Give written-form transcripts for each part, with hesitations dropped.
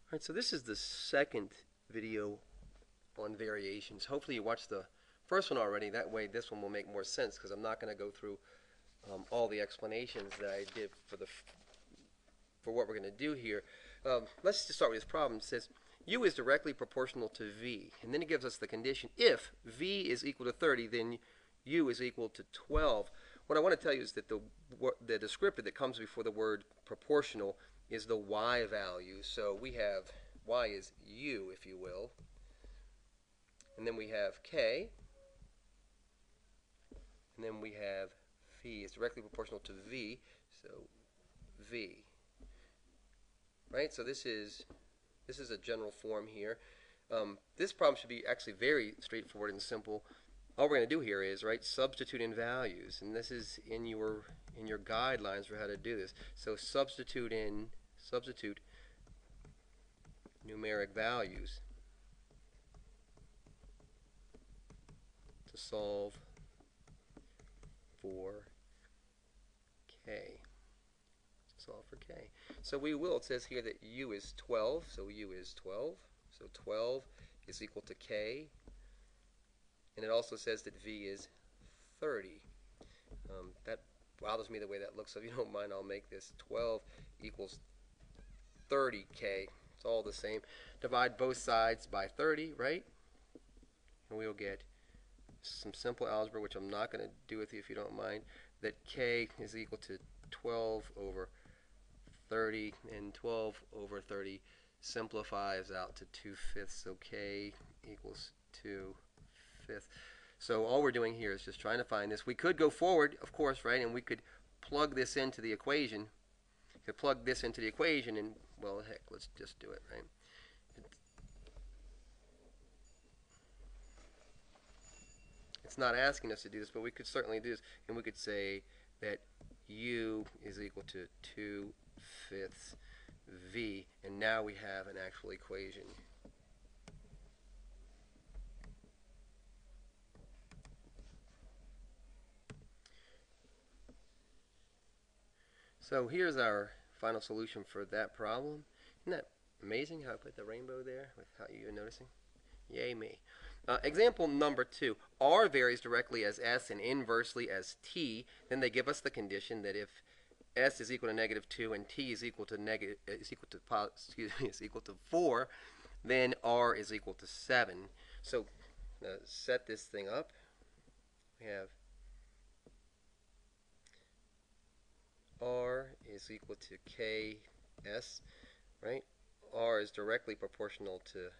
Alright, so this is the second video on variations. Hopefully you watched the first one already. That way this one will make more sense because I'm not going to go through all the explanations that I did for what we're going to do here. Let's just start with this problem. It says u is directly proportional to v, and then it gives us the condition if v is equal to 30, then u is equal to 12. What I want to tell you is that the descriptor that comes before the word proportional is the y value. So we have y is u, if you will, and then we have k, and then we have v is directly proportional to v, so v. Right? So this is a general form here. This problem should be actually very straightforward and simple. All we're going to do here is substitute in values, and this is in your guidelines for how to do this. So substitute numeric values to solve for k. So we will, it says here that u is 12, so u is 12. So 12 is equal to k. And it also says that v is 30. That bothers me the way that looks, so if you don't mind, I'll make this 12 equals 30k. It's all the same. Divide both sides by 30, right? And we'll get some simple algebra, which I'm not going to do with you if you don't mind, that k is equal to 12 over 30, and 12 over 30 simplifies out to 2/5, so k equals 2/5. So all we're doing here is just trying to find this. We could go forward, of course, right, and we could plug this into the equation. You could plug this into the equation, and, well, heck, let's just do it, right? It's not asking us to do this, but we could certainly do this, and we could say that u is equal to 2/5 v, and now we have an actual equation. So here's our final solution for that problem. Isn't that amazing how I put the rainbow there without you noticing? Yay me. Example number 2. R varies directly as s and inversely as t. Then they give us the condition that if s is equal to -2 and t is equal to is equal to 4, then r is equal to 7. So set this thing up. We have r is equal to ks, right? R is directly proportional to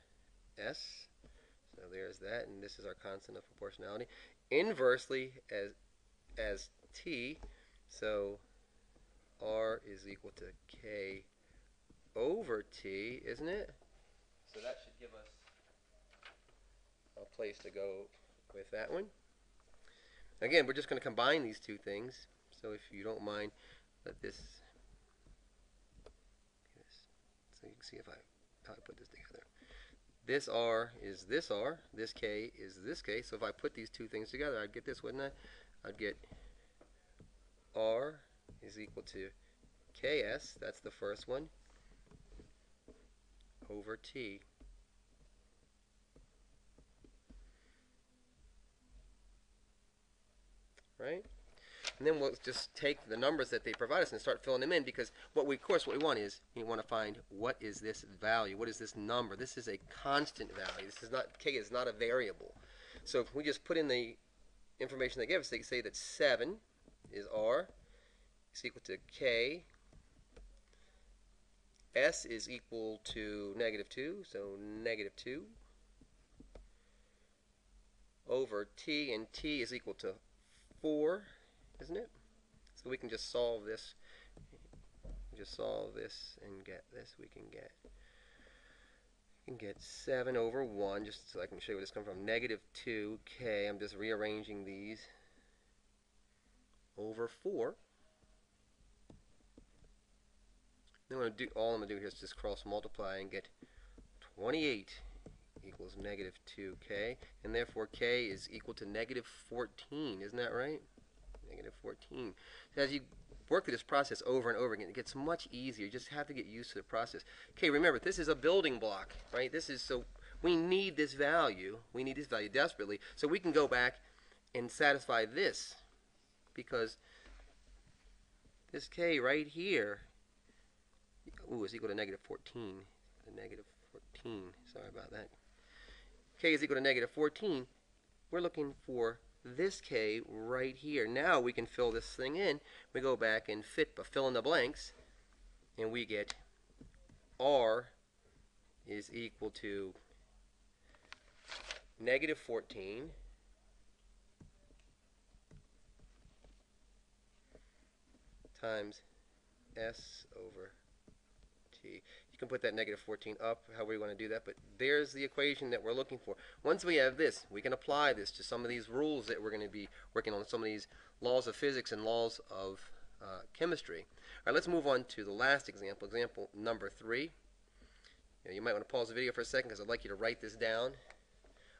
s. So there's that, and this is our constant of proportionality. Inversely as t, so r is equal to k over t, isn't it? So that should give us a place to go with that one. Again, we're just going to combine these two things. So if you don't mind, let this, so you can see how I put this together. This r is this r, this k is this k. So if I put these two things together, I'd get this, wouldn't I? I'd get r is equal to ks, that's the first one, over t. Right? And then we'll just take the numbers that they provide us and start filling them in, because what we want is, you want to find what is this value, what is this number. This is a constant value. This is not, k is not a variable. So if we just put in the information they give us, they say that 7 is r, is equal to k, s is equal to -2, so -2, over t, and t is equal to 4, isn't it? So we can just solve this. And get this. We can get 7 over 1, just so I can show you where this comes from. -2k. I'm just rearranging these over 4. Then all I'm going to do here is just cross multiply and get 28 equals -2k, and therefore k is equal to -14. Isn't that right? -14. So as you work through this process over and over again. It gets much easier. You just have to get used to the process. Okay, remember, this is a building block, right? This is so we need this value. We need this value desperately, so we can go back and satisfy this, because this k right here, is equal to negative 14. Negative 14. Sorry about that. K is equal to negative 14. We're looking for this k right here. Now we can fill this thing in. We go back and fill in the blanks, and we get r is equal to negative 14 times s over t. You can put that negative 14 up, however you want to do that, but there's the equation that we're looking for. Once we have this, we can apply this to some of these rules that we're going to be working on, some of these laws of physics and laws of chemistry. All right, let's move on to the last example, example number 3. You might want to pause the video for a second because I'd like you to write this down,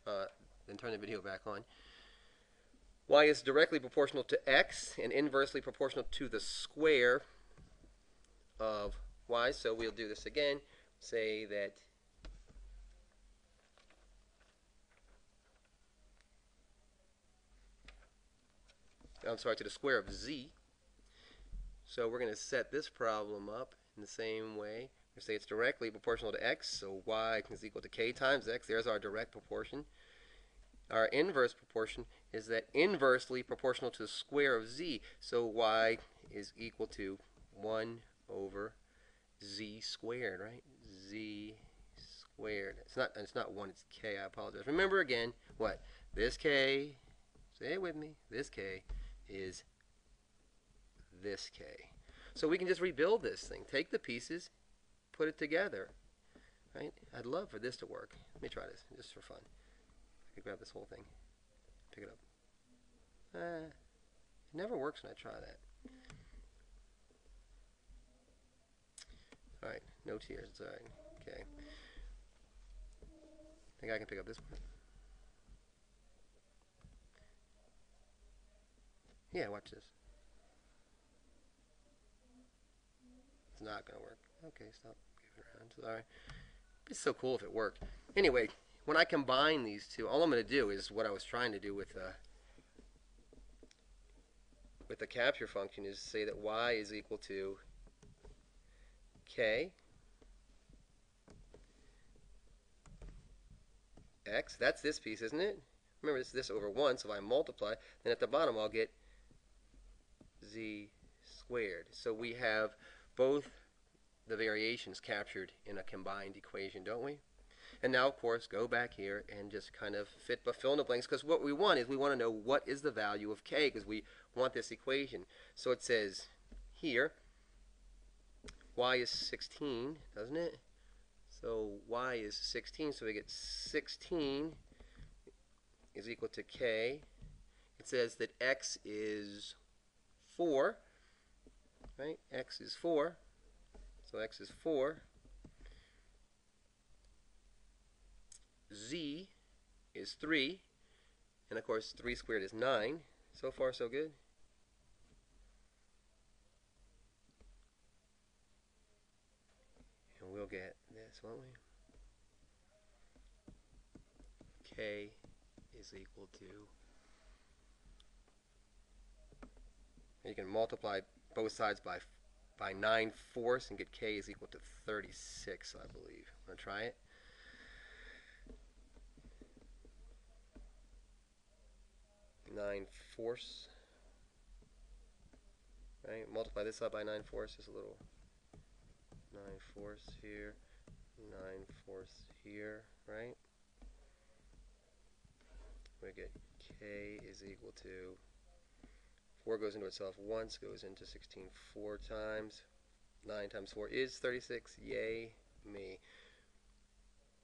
then turn the video back on. Y is directly proportional to x and inversely proportional to the square of y. So we'll do this again. Say that to the square of z. So we're going to set this problem up in the same way. We say it's directly proportional to x, so y is equal to k times x. There's our direct proportion. Our inverse proportion is that inversely proportional to the square of z, so y is equal to 1 over z squared, right? Z squared. It's not 1, it's k. I apologize. Remember again, what? This k, say it with me, this k is this k. So we can just rebuild this thing. Take the pieces, put it together, right? I'd love for this to work. Let me try this, just for fun. I could grab this whole thing, pick it up. It never works when I try that. Alright, no tears, it's alright. Okay. Think I can pick up this one? Yeah, watch this. It's not going to work. Okay, stop giving around. Sorry. It's so cool if it worked. Anyway, when I combine these two, all I'm going to do is what I was trying to do with the capture function, is say that y is equal to k x. That's this piece, isn't it? Remember, it's this over 1, so if I multiply, then at the bottom I'll get z squared. So we have both the variations captured in a combined equation, don't we? And now, of course, go back here and just kind of fill in the blanks, because what we want is we want to know what is the value of k, because we want this equation. So it says here, y is 16, doesn't it? So y is 16, so we get 16 is equal to k. It says that x is 4, right? X is 4, so x is 4. Z is 3, and of course 3 squared is 9. So far so good. And we'll get this, won't we? K is equal to, you can multiply both sides by 9/4 and get k is equal to 36, I believe. Want to try it? Nine-fourths, right? Multiply this up by 9/4, just a little 9/4 here, 9/4 here, right? We get k is equal to, 4 goes into itself once, goes into 16 4 times. 9 times 4 is 36. Yay me.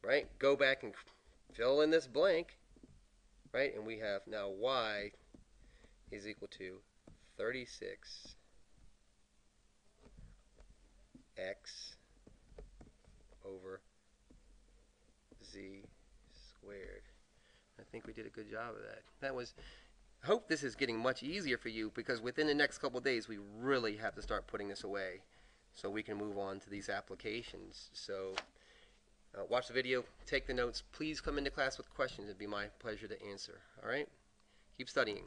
Right? Go back and fill in this blank. Right? And we have now y is equal to 36 x over z squared. I think we did a good job of that. That was I hope this is getting much easier for you, because within the next couple of days we really have to start putting this away so we can move on to these applications. So watch the video, take the notes. Please come into class with questions. It'd be my pleasure to answer. All right? Keep studying.